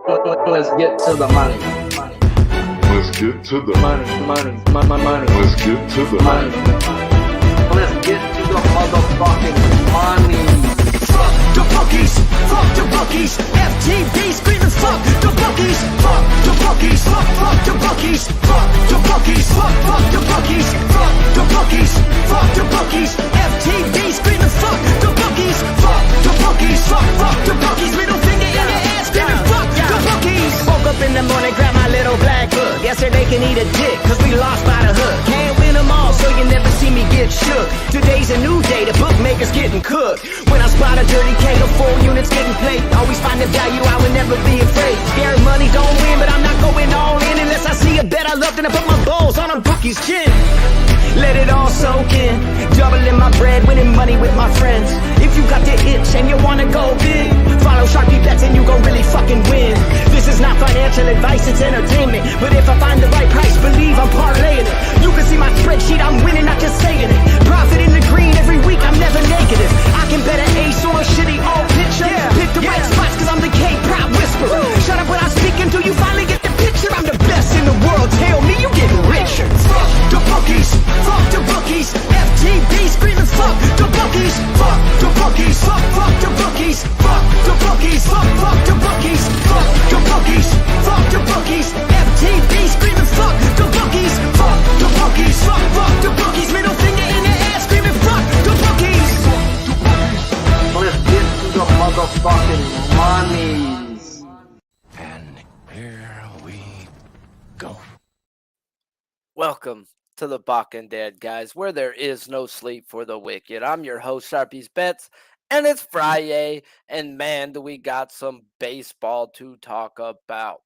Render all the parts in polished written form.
Let's get to the money. Let's get to the Money. Let's get to the Money. Let's get to the motherfucking money. Fuck the bookies, fuck the bookies. FTV screaming fuck the bookies, fuck the bookies, fuck the bookies, fuck the bookies, fuck the bookies, fuck the bookies, fuck the bookies. FTV screaming fuck the bookies, fuck the bookies, fuck the bookies. Middle finger in the air screaming fuck the bookies. Woke up in the morning, grab my little black book. Yesterday can eat a dick, cause we lost by the hook. Can't win them all, so you never see me get shook. Today's a new day, the bookmaker's getting cooked. When I spot a dirty K, the 4 units getting played. Always find the value, I would never be afraid. Scary money don't win, but I'm not going all in unless I see a bet I love, then I put my balls on a bookie's chin. Let it all soak in, doubling my bread, winning money with my friends. If you got the itch and you wanna go big, follow Sharpie bets and you gon' really fucking win. This is not financial advice, it's entertainment. But if I find the right price, believe I'm parlaying it. You can see my spreadsheet, I'm winning, not just saying it. Profit in the green every week, I'm never negative. I can bet an ace or a shitty old picture. Pick the right spots cause I'm the K-pop whisperer. Shut up when I speak until you finally get the picture. I'm the best in the world, tell me you getting richer. Fuck the bookies, fuck the bookies. FTV screaming fuck the bookies, fuck the bookies, fuck the bookies, fuck the bookies, fuck the bookies, fuck the bookies, fuck the bookies. FTV screaming fuck the bookies, fuck the bookies, fuck the bookies. Middle finger in the air screaming fuck the bookies. Let's get to the motherfucking monies. And here we go. Welcome to the Balking Dead, guys, where there is no sleep for the wicked. I'm your host, Sharpie's Bets, and it's Friday, and man, do we got some baseball to talk about.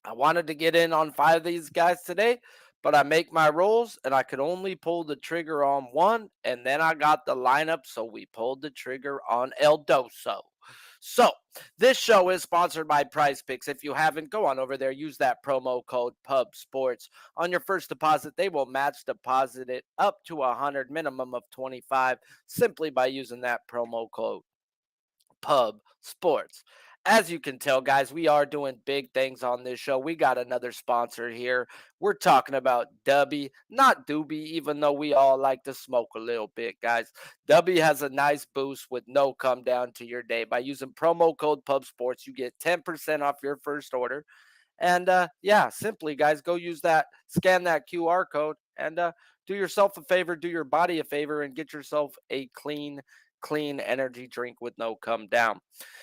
I wanted to get in on 5 of these guys today, but I make my rules, and I could only pull the trigger on 1, and then I got the lineup, so we pulled the trigger on El Doso. So, this show is sponsored by PrizePicks. If you haven't, go on over there. Use that promo code PUBSPORTS. On your first deposit, they will match deposit it up to 100, minimum of 25, simply by using that promo code PUBSPORTS. As you can tell, guys, we are doing big things on this show. We got another sponsor here. We're talking about Dubby, not Doobie, even though we all like to smoke a little bit, guys. Dubby has a nice boost with no come down to your day. By using promo code PUBSPORTS, you get 10% off your first order. And yeah, simply, guys, go use that, scan that QR code, and do yourself a favor, do your body a favor, and get yourself a clean energy drink with no come down.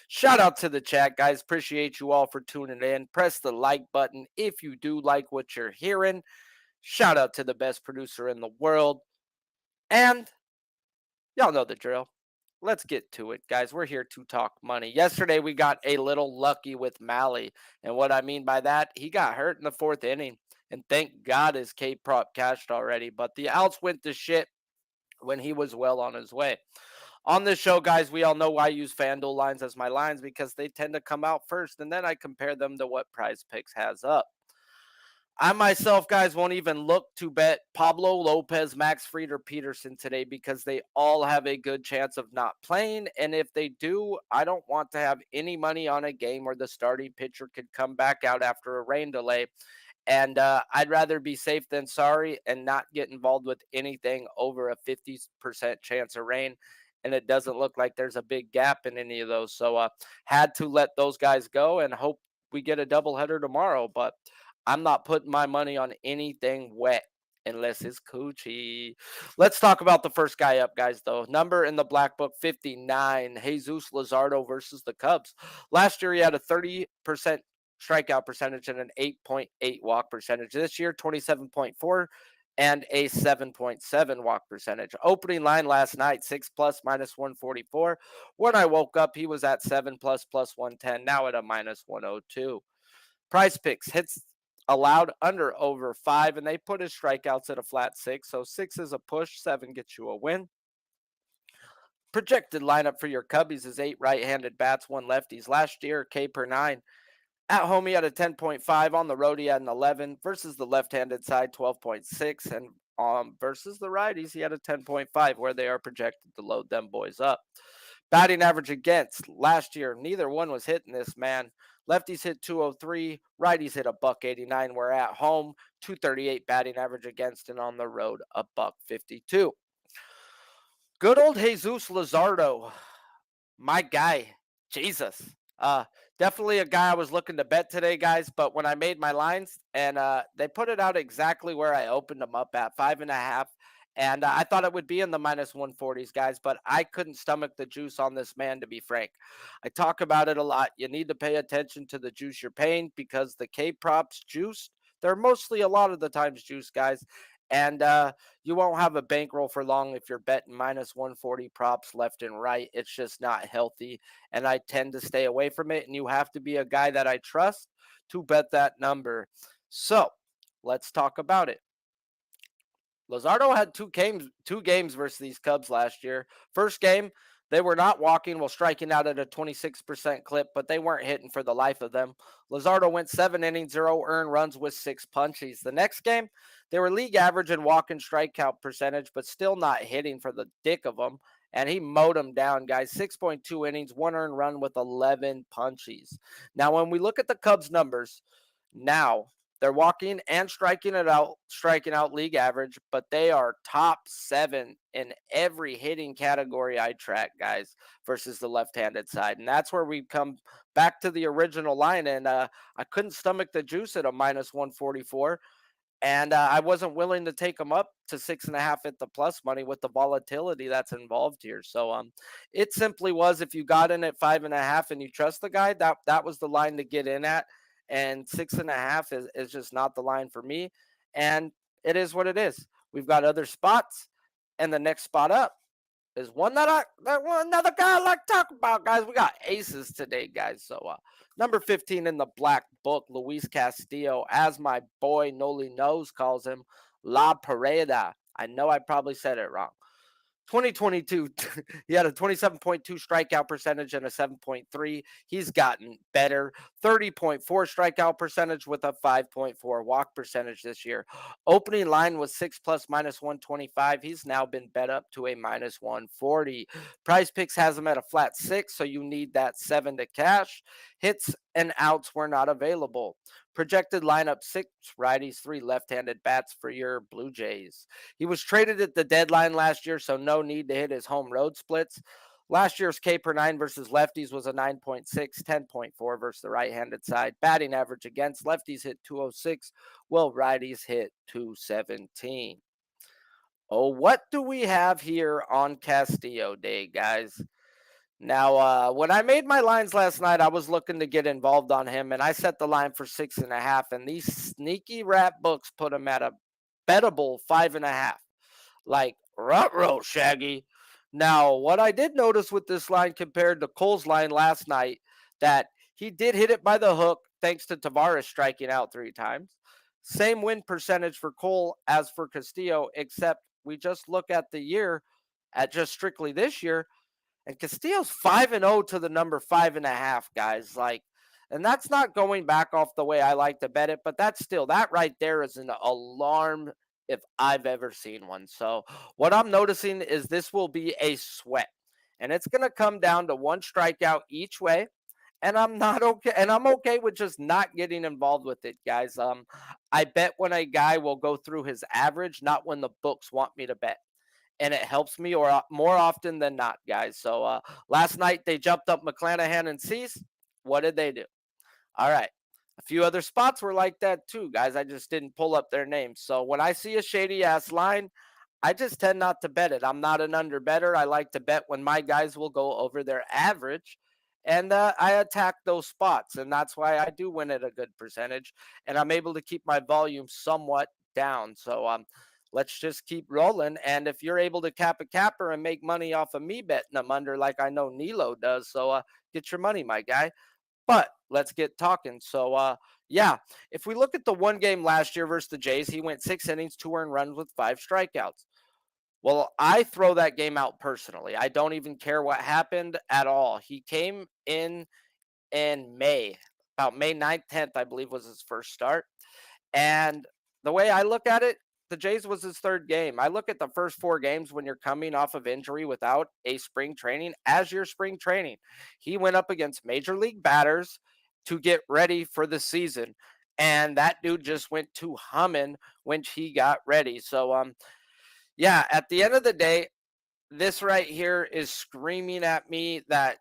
Shout out to the chat, guys. Appreciate you all for tuning in. Press the like button if you do like what you're hearing. Shout out to the best producer in the world. And y'all know the drill. Let's get to it, guys. We're here to talk money. Yesterday, we got a little lucky with Mally. And what I mean by that, he got hurt in the 4th inning. And thank God his K-prop cashed already. But the outs went to shit when he was well on his way. On this show, guys, we all know I use FanDuel lines as my lines because they tend to come out first, and then I compare them to what PrizePicks has up. I myself, guys, won't even look to bet Pablo Lopez, Max Fried, or Peterson today because they all have a good chance of not playing, and if they do, I don't want to have any money on a game where the starting pitcher could come back out after a rain delay. And I'd rather be safe than sorry and not get involved with anything over a 50% chance of rain. And it doesn't look like there's a big gap in any of those. So had to let those guys go and hope we get a doubleheader tomorrow. But I'm not putting my money on anything wet unless it's coochie. Let's talk about the first guy up, guys, though. Number in the black book, 59, Jesus Luzardo versus the Cubs. Last year, he had a 30% strikeout percentage and an 8.8 walk percentage. This year, 27.4 and a 7.7 walk percentage. Opening line last night, 6+ -144. When I woke up, he was at 7+ +110, now at a -102. PrizePicks hits allowed under over 5, and they put his strikeouts at a flat 6. So 6 is a push, 7 gets you a win. Projected lineup for your Cubbies is 8 right-handed bats, 1 lefties. Last year, K per 9. At home, he had a 10.5. On the road, he had an 11. Versus the left-handed side, 12.6. And versus the righties, he had a 10.5, where they are projected to load them boys up. Batting average against last year, neither one was hitting this, man. Lefties hit 203, righties hit a $189. We're at home, 238 batting average against, and on the road, a $152. Good old Jesus Luzardo, my guy, Jesus. Definitely a guy I was looking to bet today, guys. But when I made my lines, and they put it out exactly where I opened them up at 5.5. And I thought it would be in the minus 140s, guys, but I couldn't stomach the juice on this man, to be frank. I talk about it a lot. You need to pay attention to the juice you're paying because the K props juiced, they're mostly a lot of the times juice, guys. And you won't have a bankroll for long if you're betting minus 140 props left and right. It's just not healthy. And I tend to stay away from it. And you have to be a guy that I trust to bet that number. So let's talk about it. Luzardo had two games versus these Cubs last year. First game, they were not walking while striking out at a 26% clip, but they weren't hitting for the life of them. Luzardo went 7 innings, 0 earned runs with 6 punchies. The next game, they were league average in walk and strikeout percentage, but still not hitting for the dick of them. And he mowed them down, guys. 6.2 innings, 1 earned run with 11 punchies. Now, when we look at the Cubs numbers, now they're walking and striking out league average, but they are top 7 in every hitting category I track, guys, versus the left-handed side. And that's where we come back to the original line. And I couldn't stomach the juice at a minus 144. And I wasn't willing to take them up to 6.5 at the plus money with the volatility that's involved here. So it simply was, if you got in at 5.5 and you trust the guy, that was the line to get in at. And 6.5 is just not the line for me. And it is what it is. We've got other spots, and the next spot up is one another guy I like to talk about, guys. We got aces today, guys. So number 15 in the black book, Luis Castillo, as my boy Nola knows, calls him La Pareda. I know I probably said it wrong. 2022, he had a 27.2 strikeout percentage and a 7.3. He's gotten better. 30.4 strikeout percentage with a 5.4 walk percentage this year. Opening line was 6 plus minus 125. He's now been bet up to a minus 140. PrizePicks has him at a flat 6, so you need that 7 to cash. Hits and outs were not available. Projected lineup 6 righties, 3 left-handed bats for your Blue Jays. He was traded at the deadline last year, so no need to hit his home road splits. Last year's K per 9 versus lefties was a 9.6, 10.4 versus the right-handed side. Batting average against lefties hit 206, while righties hit 217. Oh, what do we have here on Castillo Day, guys? Now, when I made my lines last night, I was looking to get involved on him, and I set the line for 6.5, and these sneaky rat books put him at a bettable 5.5. Like, ruh-roh, Shaggy. Now, what I did notice with this line compared to Cole's line last night, that he did hit it by the hook thanks to Tavares striking out 3 times. Same win percentage for Cole as for Castillo, except we just look at the year, at just strictly this year, and Castillo's 5-0 to the number 5.5, guys. Like, and that's not going back off the way I like to bet it, but that's still, that right there is an alarm if I've ever seen one. So what I'm noticing is this will be a sweat, and it's going to come down to 1 strikeout each way. And I'm not okay, and I'm okay with just not getting involved with it, guys. I bet when a guy will go through his average, not when the books want me to bet. And it helps me or more often than not, guys. So last night they jumped up McClanahan and Cease. What did they do? All right. A few other spots were like that too, guys. I just didn't pull up their names. So when I see a shady-ass line, I just tend not to bet it. I'm not an under better. I like to bet when my guys will go over their average. And I attack those spots. And that's why I do win at a good percentage. And I'm able to keep my volume somewhat down. So let's just keep rolling. And if you're able to cap a capper and make money off of me betting them under like I know Nilo does, so get your money, my guy. But let's get talking. So, yeah, if we look at the one game last year versus the Jays, he went 6 innings, 2 earned runs with 5 strikeouts. Well, I throw that game out personally. I don't even care what happened at all. He came in May, about May 9th, 10th, I believe was his first start. And the way I look at it, the Jays was his third game. I look at the first 4 games when you're coming off of injury without a spring training as your spring training. He went up against major league batters to get ready for the season. And that dude just went to humming when he got ready. So, yeah, at the end of the day, this right here is screaming at me that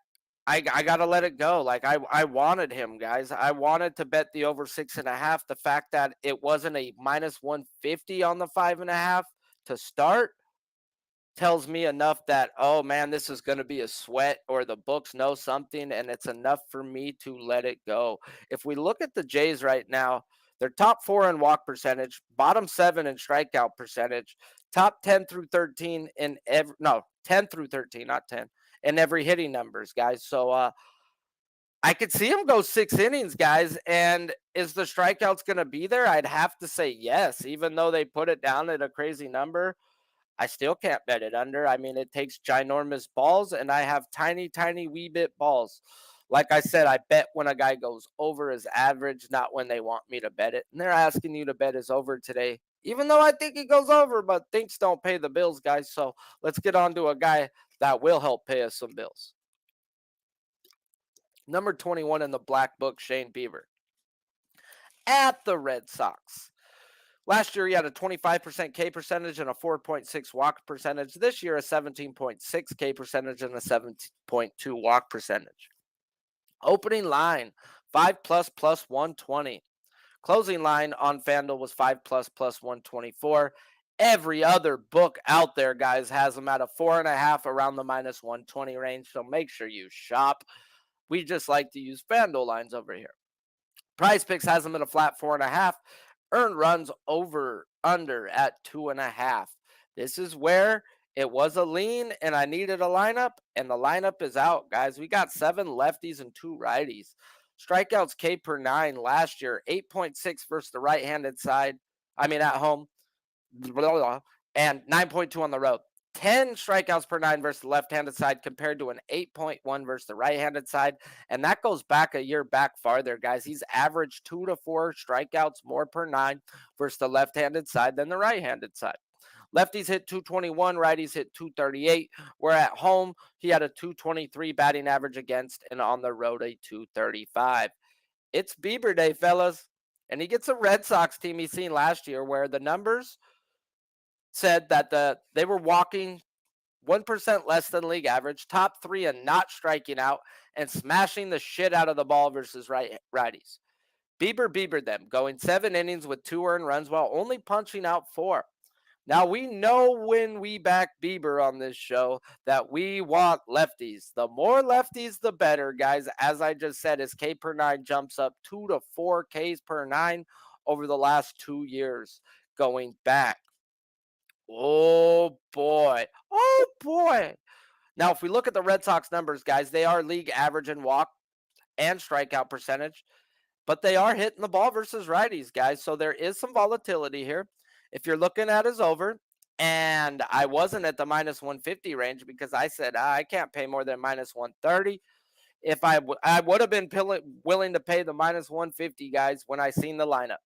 I got to let it go. Like, I wanted him, guys. I wanted to bet the over 6.5. The fact that it wasn't a minus 150 on the 5.5 to start tells me enough that, oh man, this is going to be a sweat, or the books know something, and it's enough for me to let it go. If we look at the Jays right now, they're top 4 in walk percentage, bottom 7 in strikeout percentage, top 10 through 13 in 10 through 13, not 10, in every hitting numbers, guys. So I could see him go 6 innings, guys. And is the strikeouts going to be there? I'd have to say yes, even though they put it down at a crazy number. I still can't bet it under. I mean, it takes ginormous balls, and I have tiny, tiny wee bit balls. Like I said, I bet when a guy goes over his average, not when they want me to bet it. And they're asking you to bet his over today, even though I think he goes over, but thinks don't pay the bills, guys. So let's get on to a guy that will help pay us some bills. Number 21 in the black book, Shane Bieber. At the Red Sox. Last year, he had a 25% K percentage and a 4.6 walk percentage. This year, a 17.6 K percentage and a 7.2 walk percentage. Opening line, 5+ plus 120. Closing line on FanDuel was 5+ plus 124. Every other book out there, guys, has him at a 4.5 around the minus 120 range. So make sure you shop. We just like to use FanDuel lines over here. PrizePicks has him at a flat 4.5. Earned runs over under at 2.5. This is where it was a lean and I needed a lineup, and the lineup is out, guys. We got 7 lefties and 2 righties. Strikeouts K per 9 last year, 8.6 versus the right-handed side. I mean, at home, and 9.2 on the road. 10 strikeouts per 9 versus the left-handed side compared to an 8.1 versus the right-handed side. And that goes back a year back farther, guys. He's averaged 2 to 4 strikeouts more per 9 versus the left-handed side than the right-handed side. Lefties hit 221, righties hit 238, where at home he had a 223 batting average against, and on the road a 235. It's Bieber Day, fellas. And he gets a Red Sox team he's seen last year where the numbers said that they were walking 1% less than league average, top 3 and not striking out, and smashing the shit out of the ball versus righties. Bieber them, going 7 innings with 2 earned runs while only punching out 4. Now, we know when we back Bieber on this show that we want lefties. The more lefties, the better, guys. As I just said, his K per 9 jumps up 2 to 4 Ks per 9 over the last 2 years going back. Oh, boy. Oh, boy. Now, if we look at the Red Sox numbers, guys, they are league average in walk and strikeout percentage, but they are hitting the ball versus righties, guys. So there is some volatility here. If you're looking at his over, and I wasn't at the minus 150 range because I said I can't pay more than minus 130. If I would have been willing to pay the minus 150, guys, when I seen the lineup.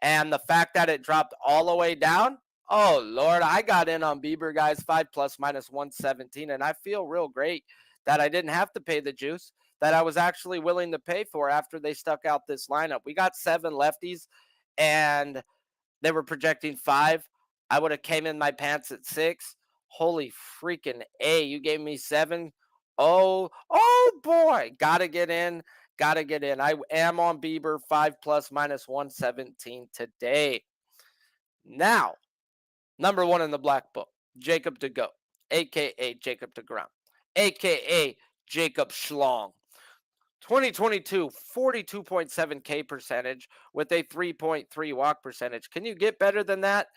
And the fact that it dropped all the way down, oh, Lord, I got in on Bieber, guys, 5+ minus 117, and I feel real great that I didn't have to pay the juice that I was actually willing to pay for after they stuck out this lineup. We got 7 lefties, and they were projecting 5. I would have came in my pants at 6. Holy freaking A, you gave me 7. Oh, boy, gotta get in. I am on Bieber, 5+ minus 117 today. Now, number 1 in the black book, Jacob DeGrom, a.k.a. Jacob deGrom, a.k.a. Jacob Schlong. 2022, 42.7 K percentage with a 3.3 walk percentage. Can you get better than that?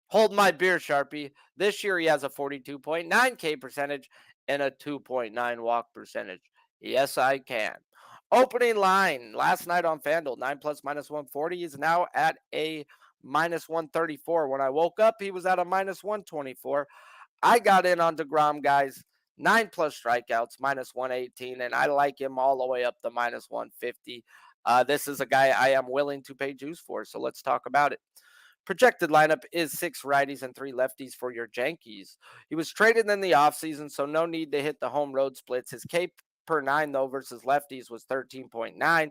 Hold my beer, Sharpie. This year he has a 42.9 K percentage and a 2.9 walk percentage. Yes, I can. Opening line last night on FanDuel, 9+ minus 140. He's now at a minus 134. When I woke up, he was at a minus 124. I got in on deGrom, guys. 9+ strikeouts, minus 118, and I like him all the way up to minus 150. This is a guy I am willing to pay juice for, so let's talk about it. Projected lineup is 6 righties and 3 lefties for your Yankees. He was traded in the offseason, so no need to hit the home road splits. His K per 9, though, versus lefties was 13.9.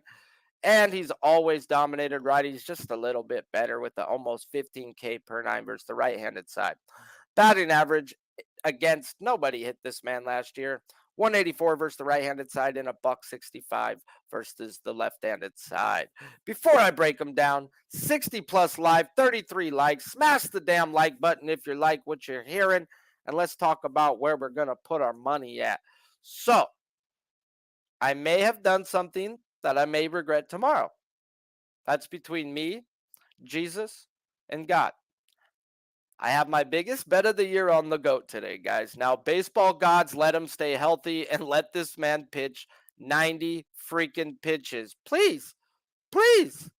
And he's always dominated righties just a little bit better with the almost 15K per 9 versus the right-handed side. Batting average against nobody hit this man last year. 184 versus the right-handed side and a $165 versus the left-handed side. Before I break them down, 60 plus live, 33 likes. Smash the damn like button if you like what you're hearing, and let's talk about where we're going to put our money at. So, I may have done something that I may regret tomorrow. That's between me, Jesus, and God. I have my biggest bet of the year on the GOAT today, guys. Now, baseball gods, let him stay healthy and let this man pitch 90 freaking pitches. Please, please.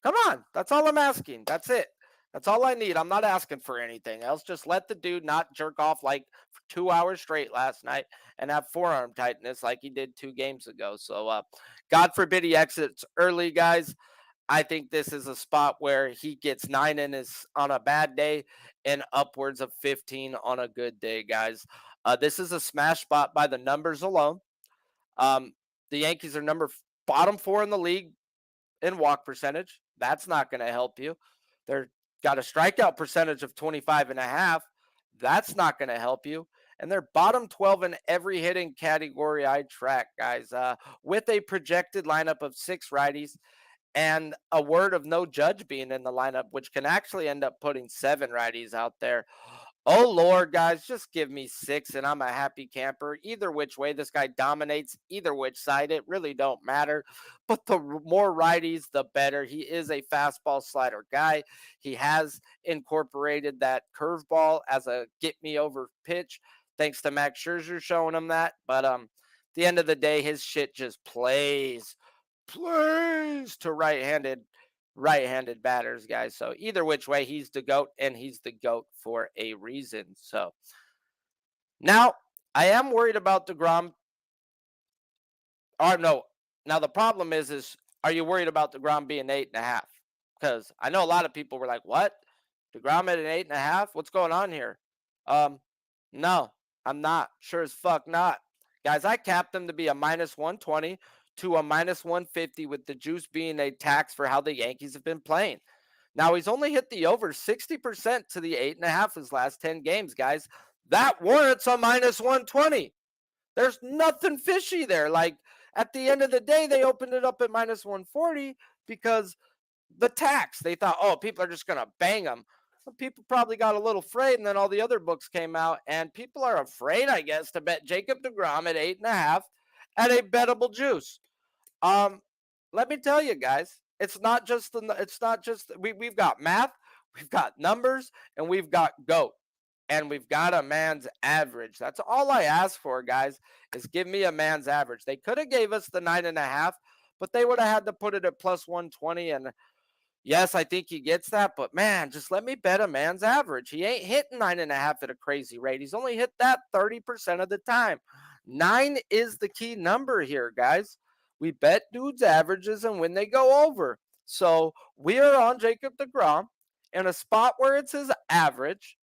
Come on. That's all I'm asking. That's it. That's all I need. I'm not asking for anything else. Just let the dude not jerk off like for 2 hours straight last night and have forearm tightness like he did 2 games ago. So, God forbid he exits early, guys. I think this is a spot where he gets 9 innings on a bad day and upwards of 15 on a good day, guys. This is a smash spot by the numbers alone. The Yankees are bottom 4 in the league in walk percentage. That's not going to help you. They're got a strikeout percentage of 25.5. That's not going to help you. And they're bottom 12 in every hitting category I track, guys, with a projected lineup of 6 righties and a word of no Judge being in the lineup, which can actually end up putting 7 righties out there. Oh, Lord, guys, just give me 6 and I'm a happy camper. Either which way, this guy dominates. Either which side, it really don't matter. But the more righties, the better. He is a fastball slider guy. He has incorporated that curveball as a get-me-over pitch, thanks to Max Scherzer showing him that. But at the end of the day, his shit just plays to right-handed batters, guys. So either which way, he's the GOAT, and he's the GOAT for a reason. So now I am worried about deGrom. Or no, now the problem is are you worried about deGrom being 8.5? Because I know a lot of people were like, what? deGrom at an 8.5? What's going on here? No, I'm not. Sure as fuck not. Guys, I capped him to be a minus 120 to a minus 150 with the juice being a tax for how the Yankees have been playing. Now, he's only hit the over 60% to the 8.5 his last 10 games, guys. That warrants a minus 120. There's nothing fishy there. Like, at the end of the day, they opened it up at minus 140 because the tax. They thought, oh, people are just going to bang them. Well, people probably got a little afraid, and then all the other books came out, and people are afraid, I guess, to bet Jacob deGrom at 8.5 at a bettable juice. Let me tell you, guys, we've got math, we've got numbers, and we've got GOAT, and we've got a man's average. That's all I ask for, guys, is give me a man's average. They could have gave us the 9.5, but they would have had to put it at plus 120. And yes, I think he gets that, but man, just let me bet a man's average. He ain't hitting 9.5 at a crazy rate. He's only hit that 30% of the time. 9 is the key number here, guys. We bet dudes' averages and when they go over. So we are on Jacob deGrom in a spot where it's his average.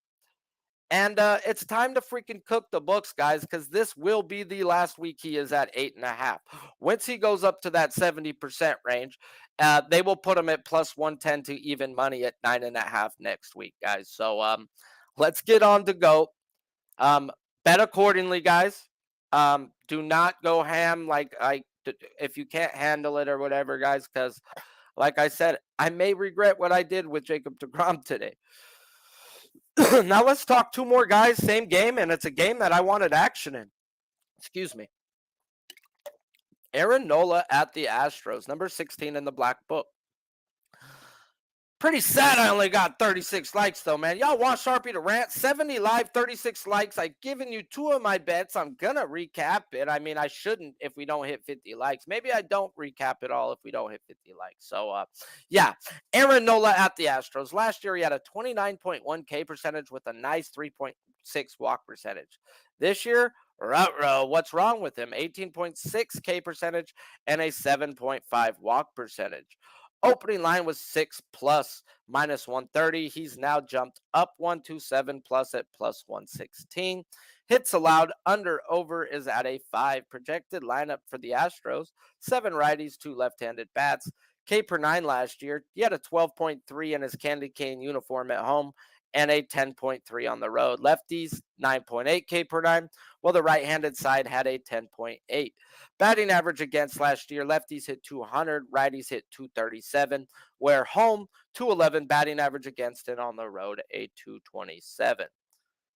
And it's time to freaking cook the books, guys, because this will be the last week he is at 8.5. Once he goes up to that 70% range, they will put him at plus 110 to even money at 9.5 next week, guys. So let's get on to GOAT. Bet accordingly, guys. Do not go ham if you can't handle it or whatever, guys, because like I said, I may regret what I did with Jacob deGrom today. Now let's talk 2 more guys, same game, and it's a game that I wanted action in. Excuse me. Aaron Nola at the Astros, number 16 in the black book. Pretty sad I only got 36 likes, though, man. Y'all want Sharpie to rant? 70 live, 36 likes. I've given you 2 of my bets. I'm going to recap it. I mean, I shouldn't if we don't hit 50 likes. Maybe I don't recap it all if we don't hit 50 likes. So, yeah, Aaron Nola at the Astros. Last year, he had a 29.1 K percentage with a nice 3.6 walk percentage. This year, what's wrong with him? 18.6 K percentage and a 7.5 walk percentage. Opening line was 6 plus minus 130. He's now jumped up 127 plus at plus 116. Hits allowed under over is at a 5. Projected lineup for the Astros: 7 righties, 2 left-handed bats. K per 9 last year. He had a 12.3 in his candy cane uniform at home and a 10.3 on the road. Lefties, 9.8 K per 9, while the right-handed side had a 10.8. Batting average against last year: lefties hit 200, righties hit 237, where home 211 batting average against, and on the road a 227.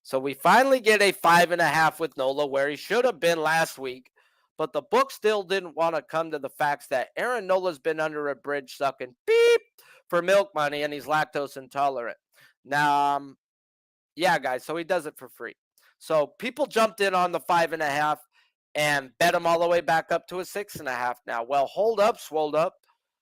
So we finally get a 5.5 with Nola, where he should have been last week, but the book still didn't want to come to the facts that Aaron Nola's been under a bridge sucking beep for milk money, and he's lactose intolerant. Now, yeah, guys, so he does it for free. So people jumped in on the 5.5 and bet him all the way back up to a 6.5 now. Well, hold up, swolled up.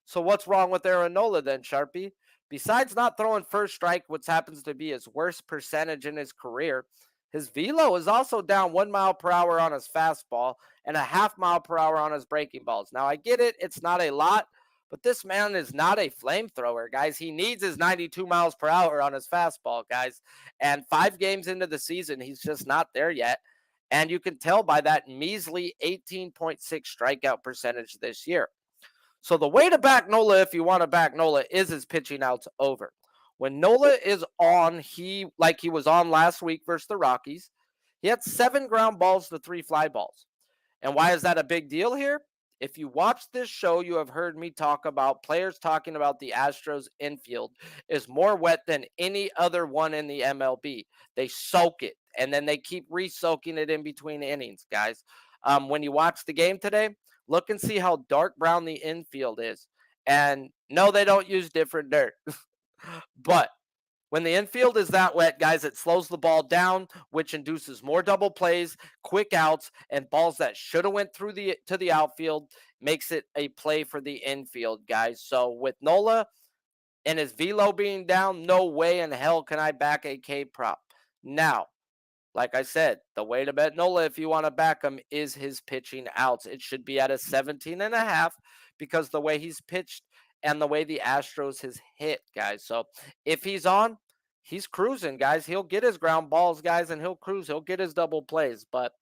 So what's wrong with Aaron Nola then, Sharpie? Besides not throwing first strike, which happens to be his worst percentage in his career, his velo is also down 1 mile per hour on his fastball and a half mile per hour on his breaking balls. Now, I get it. It's not a lot, but this man is not a flamethrower, guys. He needs his 92 miles per hour on his fastball, guys. And 5 games into the season, he's just not there yet. And you can tell by that measly 18.6 strikeout percentage this year. So the way to back Nola, if you want to back Nola, is his pitching outs over. When Nola is on, he was on last week versus the Rockies, he had 7 ground balls to 3 fly balls. And why is that a big deal here? If you watch this show, you have heard me talk about players talking about the Astros infield is more wet than any other one in the MLB. They soak it, and then they keep re-soaking it in between innings, guys. When you watch the game today, look and see how dark brown the infield is. And no, they don't use different dirt. But when the infield is that wet, guys, it slows the ball down, which induces more double plays, quick outs, and balls that should have went through to the outfield, makes it a play for the infield, guys. So with Nola and his velo being down, no way in hell can I back a K prop. Now, like I said, the way to bet Nola, if you want to back him, is his pitching outs. It should be at a 17.5 because the way he's pitched and the way the Astros has hit, guys. So if he's on, he's cruising, guys. He'll get his ground balls, guys, and he'll cruise. He'll get his double plays. But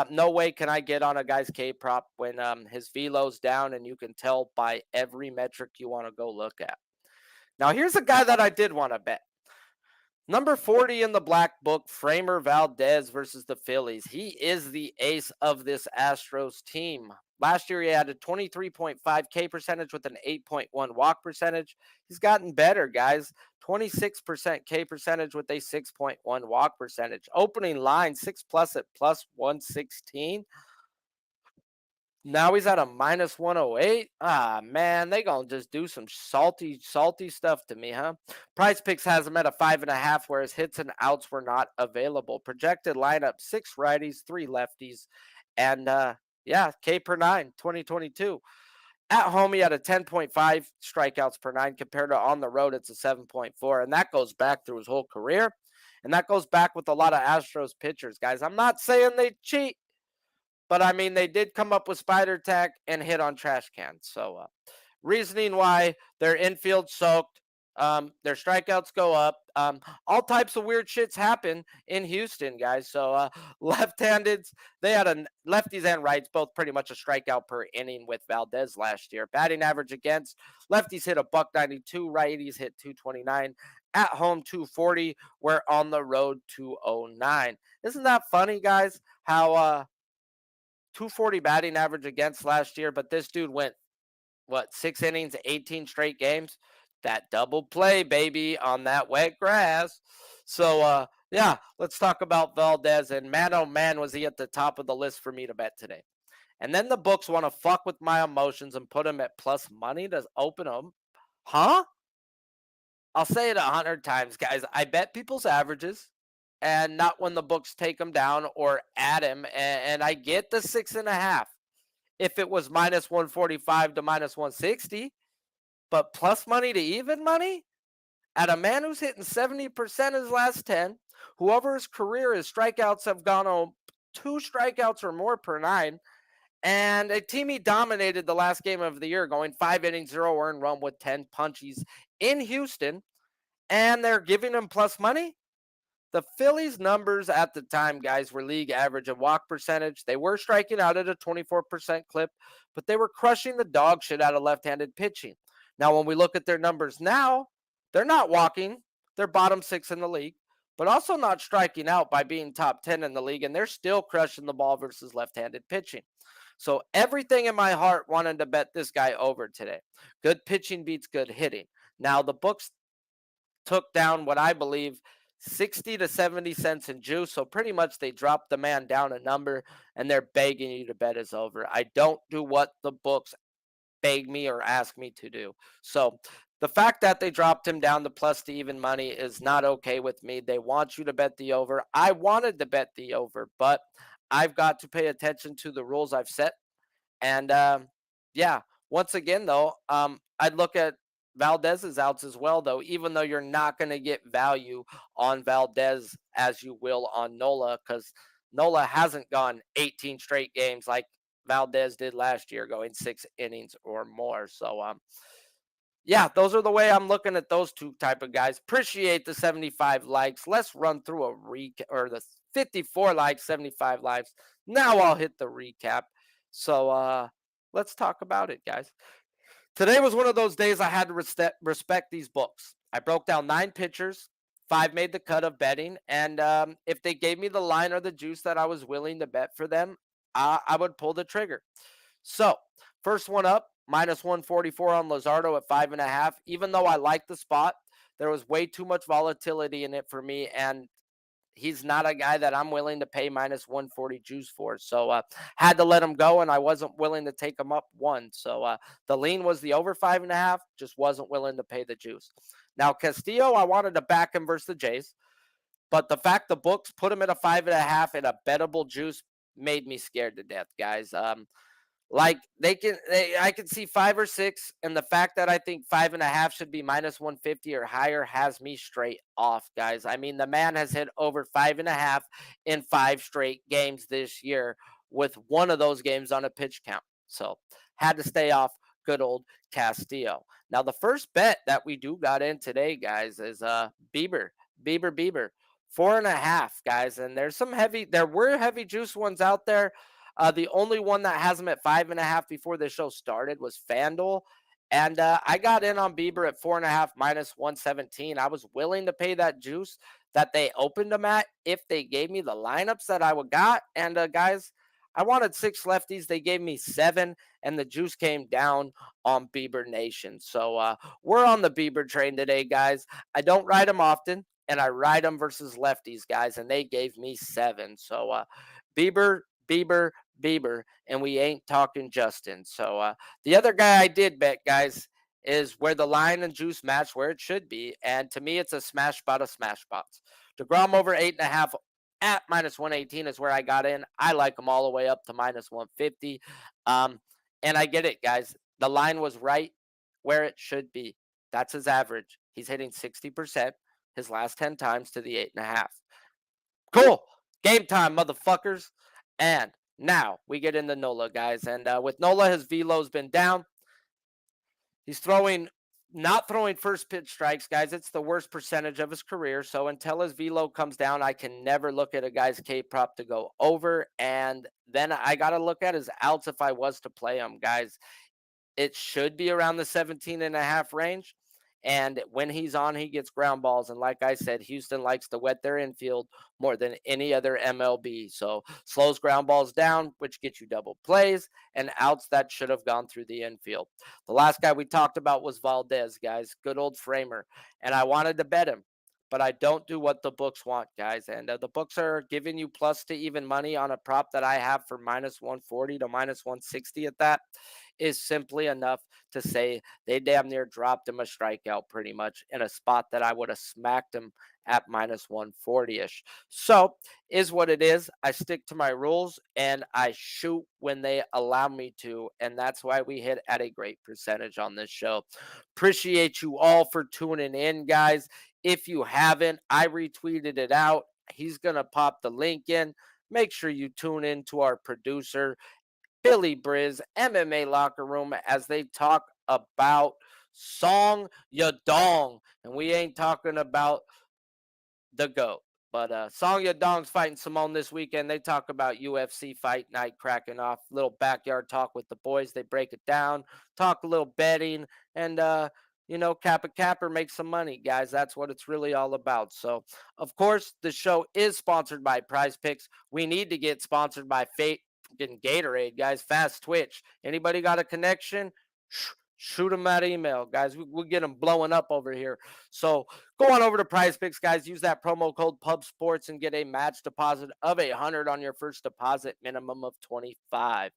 no way can I get on a guy's K prop when his velo's down, and you can tell by every metric you want to go look at. Now, here's a guy that I did want to bet. Number 40 in the black book, Framber Valdez versus the Phillies. He is the ace of this Astros team. Last year, he had a 23.5 K percentage with an 8.1 walk percentage. He's gotten better, guys. 26% K percentage with a 6.1 walk percentage. Opening line, 6 plus at plus 116. Now he's at a minus 108. Ah, man, they gonna just do some salty stuff to me, huh? PrizePicks has him at a 5.5, whereas hits and outs were not available. Projected lineup: 6 righties, 3 lefties, and K per 9, 2022. At home, he had a 10.5 strikeouts per 9 compared to on the road, it's a 7.4, and that goes back through his whole career, and that goes back with a lot of Astros pitchers, guys. I'm not saying they cheat, but I mean, they did come up with spider tack and hit on trash cans. So reasoning why their infield soaked, their strikeouts go up. All types of weird shits happen in Houston, guys. So left-handeds, they had lefties and rights, both pretty much a strikeout per inning with Valdez last year. Batting average against, lefties hit a $192, righties hit 229. At home, 240. We're on the road, 209. Isn't that funny, guys? How 240 batting average against last year, but this dude went, 6 innings, 18 straight games? That double play, baby, on that wet grass. So, let's talk about Valdez. And man, oh man, was he at the top of the list for me to bet today. And then the books want to fuck with my emotions and put him at plus money to open them. Huh? I'll say it 100 times, guys. I bet people's averages, and not when the books take him down or add him. And I get the 6.5 if it was minus 145 to minus 160, but plus money to even money at a man who's hitting 70% his last 10, whoever his career, his strikeouts have gone on 2 strikeouts or more per 9, And a team he dominated the last game of the year, going 5 innings, 0 earned run with 10 punchies in Houston, and they're giving him plus money. The Phillies' numbers at the time, guys, were league average in walk percentage. They were striking out at a 24% clip, but they were crushing the dog shit out of left-handed pitching. Now, when we look at their numbers now, they're not walking. They're bottom 6 in the league, but also not striking out by being top 10 in the league, and they're still crushing the ball versus left-handed pitching. So everything in my heart wanted to bet this guy over today. Good pitching beats good hitting. Now, the books took down what I believe 60 to 70 cents in juice. So pretty much they dropped the man down a number and they're begging you to bet is over. I don't do what the books beg me or ask me to do. So the fact that they dropped him down to plus to even money is not okay with me. They want you to bet the over. I wanted to bet the over, but I've got to pay attention to the rules I've set. And yeah, once again, though, I'd look at Valdez's outs as well, though, even though you're not going to get value on Valdez as you will on Nola, because Nola hasn't gone 18 straight games like Valdez did last year, going 6 innings or more. So, yeah, those are the way I'm looking at those two type of guys. Appreciate the 75 likes. Let's run through a recap, or the 54 likes, 75 likes. Now I'll hit the recap. So let's talk about it, guys. Today was one of those days I had to respect these books. I broke down 9 pitchers. 5 made the cut of betting. And if they gave me the line or the juice that I was willing to bet for them, I would pull the trigger. So first one up, minus 144 on Luzardo at 5.5. Even though I like the spot, there was way too much volatility in it for me. And he's not a guy that I'm willing to pay minus 140 juice for. So had to let him go, and I wasn't willing to take him up one. So the lean was the over 5.5, just wasn't willing to pay the juice. Now, Castillo, I wanted to back him versus the Jays, but the fact the books put him at a 5.5 and a bettable juice made me scared to death, guys. Like I can see 5 or 6, and the fact that I think 5.5 should be minus 150 or higher has me straight off, guys. I mean, the man has hit over 5.5 in 5 straight games this year, with one of those games on a pitch count. So had to stay off good old Castillo. Now, the first bet that we do got in today, guys, is Bieber. 4.5, guys, and there were heavy juice ones out there. The only one that has him at 5.5 before the show started was FanDuel. And I got in on Bieber at 4.5 minus 117. I was willing to pay that juice that they opened him at if they gave me the lineups that I would got. And guys, I wanted 6 lefties. They gave me 7, and the juice came down on Bieber Nation. So we're on the Bieber train today, guys. I don't ride him often, and I ride him versus lefties, guys, and they gave me 7. So Bieber, and we ain't talking Justin. So the other guy I did bet, guys, is where the line and juice match where it should be. And to me, it's a smash spot of smash spots. deGrom over 8.5 at minus 118 is where I got in. I like them all the way up to minus 150. And I get it, guys. The line was right where it should be. That's his average. He's hitting 60% his last 10 times to the 8.5. Cool. Game time, motherfuckers. And now we get into Nola, guys. And with Nola, his velo's been down. He's not throwing first pitch strikes, guys. It's the worst percentage of his career. So until his velo comes down, I can never look at a guy's K prop to go over. And then I got to look at his outs if I was to play him, guys. It should be around the 17.5 range. And when he's on, he gets ground balls. And like I said, Houston likes to wet their infield more than any other MLB. So slows ground balls down, which gets you double plays and outs that should have gone through the infield. The last guy we talked about was Valdez, guys. Good old Framber. And I wanted to bet him, but I don't do what the books want, guys. And the books are giving you plus to even money on a prop that I have for minus 140 to minus 160 at that. Is simply enough to say they damn near dropped him a strikeout pretty much in a spot that I would have smacked him at minus 140-ish. So is what it is. I stick to my rules and I shoot when they allow me to. And that's why we hit at a great percentage on this show. Appreciate you all for tuning in, guys. If you haven't, I retweeted it out. He's going to pop the link in. Make sure you tune in to our producer Billy Briz MMA Locker Room as they talk about Song Yadong. And we ain't talking about the GOAT. But Song Yadong's fighting Simone this weekend. They talk about UFC fight night cracking off. Little backyard talk with the boys. They break it down, talk a little betting, and cap a capper, make some money, guys. That's what it's really all about. So, of course, the show is sponsored by PrizePicks. We need to get sponsored by Gatorade, guys. Fast Twitch. Anybody got a connection? Shoot them that email, guys. We'll get them blowing up over here. So go on over to PrizePicks, guys. Use that promo code PubSports and get a match deposit of $100 on your first deposit, minimum of $25.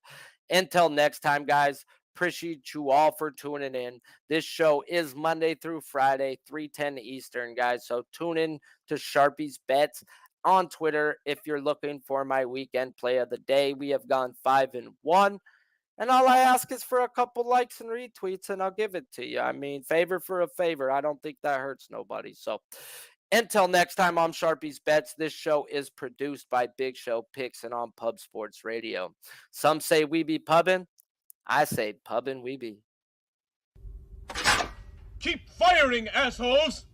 Until next time, guys. Appreciate you all for tuning in. This show is Monday through Friday, 3:10 Eastern, guys. So tune in to Sharpie's Bets on Twitter if you're looking for my weekend play of the day. We have gone 5-1. And all I ask is for a couple likes and retweets, and I'll give it to you. I mean, favor for a favor. I don't think that hurts nobody. So until next time, I'm Sharpie's Bets. This show is produced by Big Show Picks and on Pub Sports Radio. Some say we be pubbing. I say pubbing we be. Keep firing, assholes!